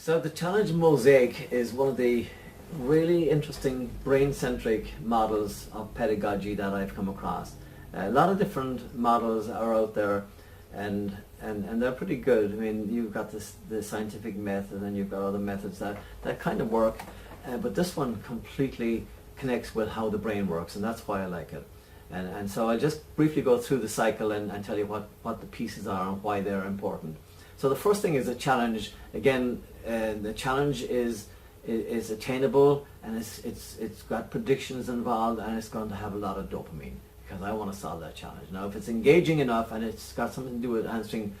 So the challenge Mosaic is one of the really interesting brain-centric models of pedagogy that I've come across. A lot of different models are out there, and they're pretty good. I mean, you've got the scientific method, and you've got other methods that kind of work, but this one completely connects with how the brain works, and that's why I like it. And so I'll just briefly go through the cycle and tell you what the pieces are and why they're important. So the first thing is a challenge. Again, the challenge is attainable, and it's got predictions involved, and it's going to have a lot of dopamine because I want to solve that challenge. Now, if it's engaging enough and it's got something to do with answering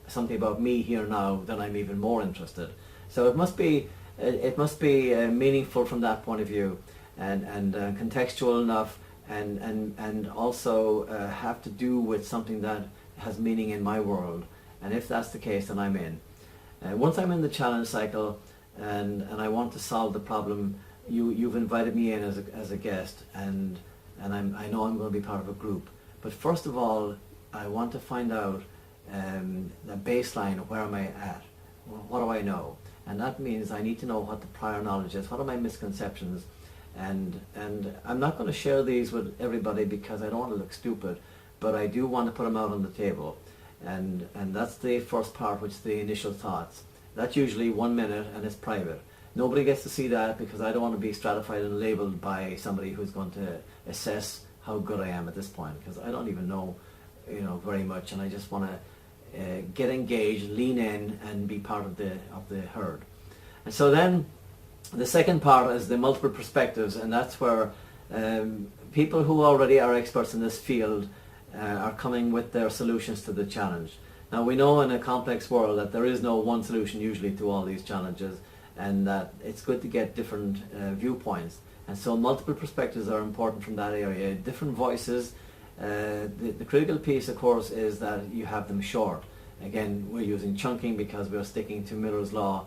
something about me here now, then I'm even more interested. So it must be meaningful from that point of view, and contextual enough, and also have to do with something that has meaning in my world. And if that's the case, then I'm in. Once I'm in the challenge cycle and I want to solve the problem, you've invited me in as a guest, and I know I'm going to be part of a group. But first of all, I want to find out the baseline, where am I at? What do I know? And that means I need to know what the prior knowledge is. What are my misconceptions? And I'm not going to share these with everybody because I don't want to look stupid, but I do want to put them out on the table. And that's the first part, which is the initial thoughts. That's usually 1 minute, and it's private. Nobody gets to see that because I don't want to be stratified and labeled by somebody who's going to assess how good I am at this point, because I don't even know, very much, and I just want to get engaged, lean in, and be part of the herd. And so then the second part is the multiple perspectives, and that's where people who already are experts in this field are coming with their solutions to the challenge. Now, we know in a complex world that there is no one solution usually to all these challenges, and that it's good to get different viewpoints. And so multiple perspectives are important from that area. Different voices. The critical piece, of course, is that you have them short. Again, we're using chunking because we're sticking to Miller's law.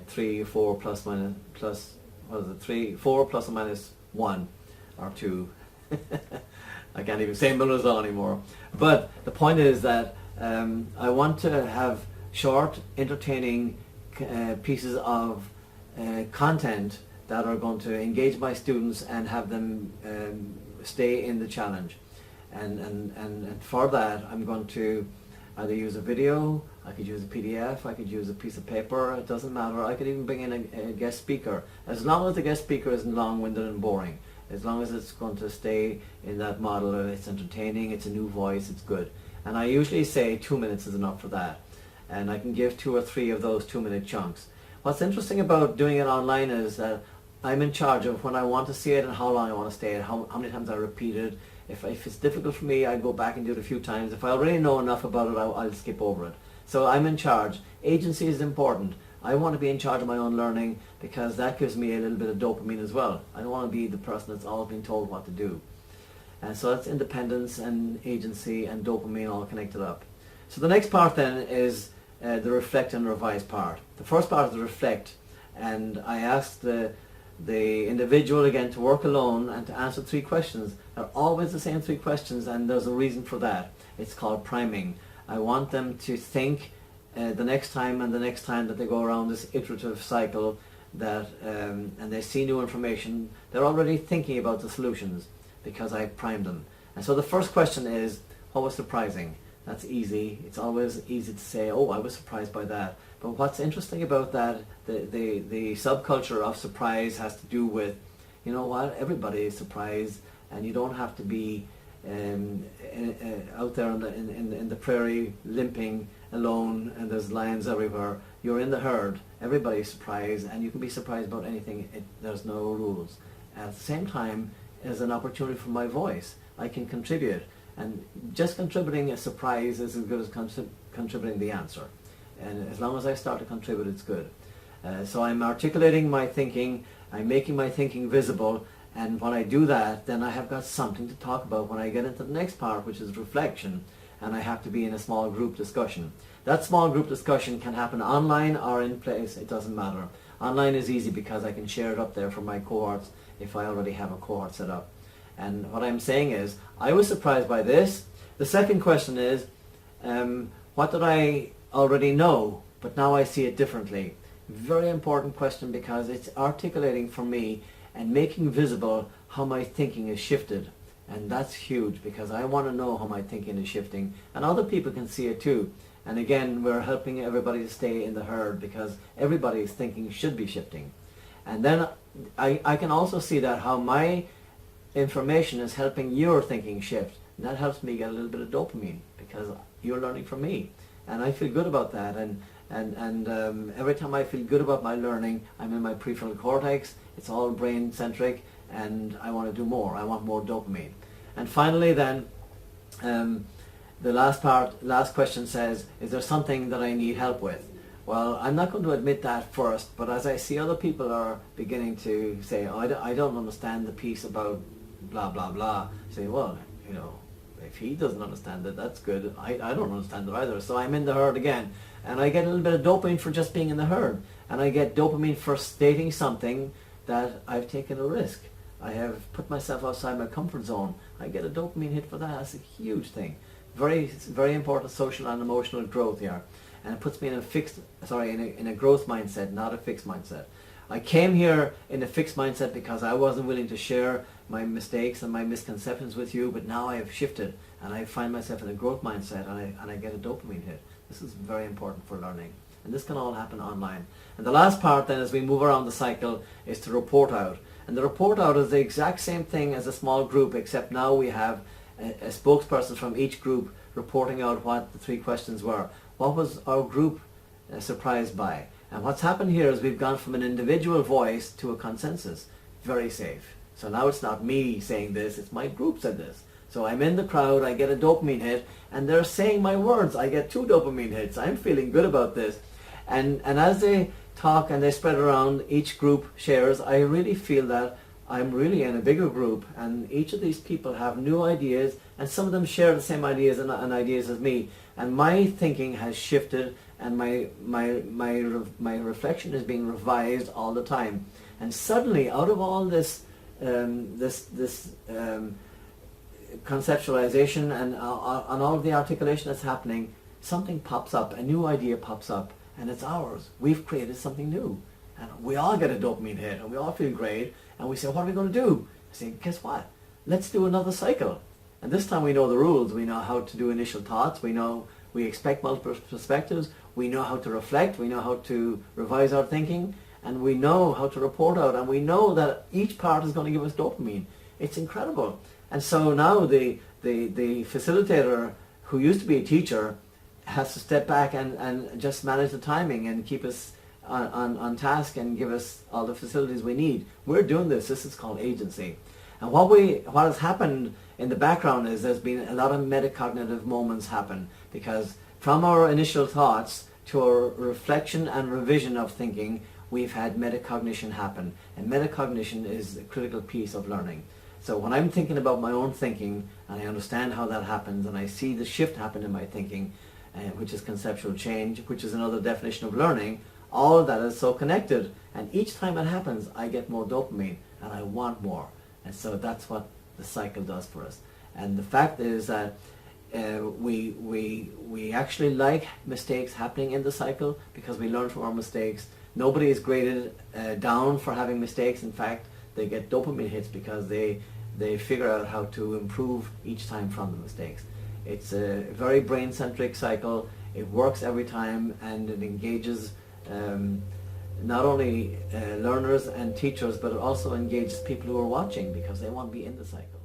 3, 4 plus minus 4 plus or minus 1 or 2. I can't even say Miller's law anymore. But the point is that I want to have short, entertaining pieces of content that are going to engage my students and have them stay in the challenge. And for that, I'm going to either use a video, I could use a PDF, I could use a piece of paper, it doesn't matter. I could even bring in a guest speaker, as long as the guest speaker isn't long-winded and boring. As long as it's going to stay in that model, it's entertaining, it's a new voice, it's good. And I usually say 2 minutes is enough for that. And I can give 2 or 3 of those 2-minute chunks. What's interesting about doing it online is that I'm in charge of when I want to see it and how long I want to stay, and how many times I repeat it. If it's difficult for me, I go back and do it a few times. If I already know enough about it, I'll skip over it. So I'm in charge. Agency is important. I want to be in charge of my own learning because that gives me a little bit of dopamine as well. I don't want to be the person that's always being told what to do. And so that's independence and agency and dopamine all connected up. So the next part then is the reflect and revise part. The first part is the reflect, and I asked the individual again to work alone and to answer 3 questions. They're always the same 3 questions, and there's a reason for that. It's called priming. I want them to think the next time and the next time that they go around this iterative cycle that and they see new information, they're already thinking about the solutions because I primed them. And so the first question is, what was surprising? That's easy. It's always easy to say, oh, I was surprised by that. But what's interesting about that, the subculture of surprise has to do with, you know what, everybody is surprised, and you don't have to be out there in the prairie limping alone and there's lions everywhere. You're in the herd. Everybody's surprised, and you can be surprised about anything. There's no rules. At the same time, there's an opportunity for my voice. I can contribute, and just contributing a surprise is as good as contributing the answer. And as long as I start to contribute, it's good. So I'm articulating my thinking, I'm making my thinking visible, and when I do that, then I have got something to talk about when I get into the next part, which is reflection, and I have to be in a small group discussion. That small group discussion can happen online or in place, it doesn't matter. Online is easy because I can share it up there for my cohorts if I already have a cohort set up. And what I'm saying is, I was surprised by this. The second question is, what did I already know, but now I see it differently? Very important question, because it's articulating for me and making visible how my thinking is shifted. And that's huge, because I want to know how my thinking is shifting, and other people can see it too. And again, we're helping everybody to stay in the herd, because everybody's thinking should be shifting. And then I can also see that how my information is helping your thinking shift. And that helps me get a little bit of dopamine, because you're learning from me. And I feel good about that. And every time I feel good about my learning, I'm in my prefrontal cortex. It's all brain-centric, and I want to do more. I want more dopamine. And finally then, the last question says, is there something that I need help with? Well, I'm not going to admit that first, but as I see other people are beginning to say, oh, I don't understand the piece about blah, blah, blah, I say, well, you know, if he doesn't understand it, that's good. I don't understand it either. So I'm in the herd again. And I get a little bit of dopamine for just being in the herd. And I get dopamine for stating something that I've taken a risk. I have put myself outside my comfort zone. I get a dopamine hit for that. That's a huge thing. Very important social and emotional growth here. And it puts me in a growth mindset, not a fixed mindset. I came here in a fixed mindset because I wasn't willing to share my mistakes and my misconceptions with you, but now I have shifted and I find myself in a growth mindset, and I get a dopamine hit. This is very important for learning. And this can all happen online. And the last part then, as we move around the cycle, is to report out. And the report out is the exact same thing as a small group, except now we have a spokesperson from each group reporting out what the 3 questions were. What was our group surprised by? And what's happened here is we've gone from an individual voice to a consensus. Very safe. So now it's not me saying this, it's my group said this. So I'm in the crowd, I get a dopamine hit, and they're saying my words. I get 2 dopamine hits. I'm feeling good about this. And as they talk and they spread around, each group shares, I really feel that I'm really in a bigger group, and each of these people have new ideas, and some of them share the same ideas and ideas as me. And my thinking has shifted, and my reflection is being revised all the time. And suddenly, out of all this conceptualization and all of the articulation that's happening, something pops up, a new idea pops up, and it's ours. We've created something new. And we all get a dopamine hit, and we all feel great, and we say, what are we going to do? I say, guess what? Let's do another cycle. And this time we know the rules. We know how to do initial thoughts. We expect multiple perspectives. We know how to reflect. We know how to revise our thinking. And we know how to report out. And we know that each part is going to give us dopamine. It's incredible. And so now the facilitator, who used to be a teacher, has to step back and just manage the timing and keep us on task and give us all the facilities we need. We're doing this. This is called agency. And what has happened in the background is there's been a lot of metacognitive moments happen, because from our initial thoughts to our reflection and revision of thinking, we've had metacognition happen. And metacognition is a critical piece of learning. So when I'm thinking about my own thinking, and I understand how that happens, and I see the shift happen in my thinking, which is conceptual change, which is another definition of learning, all of that is so connected. And each time it happens, I get more dopamine, and I want more. And so that's what the cycle does for us. And the fact is that we actually like mistakes happening in the cycle, because we learn from our mistakes. Nobody is graded down for having mistakes. In fact, they get dopamine hits because they figure out how to improve each time from the mistakes. It's a very brain-centric cycle. It works every time, and it engages not only learners and teachers, but it also engages people who are watching, because they want to be in the cycle.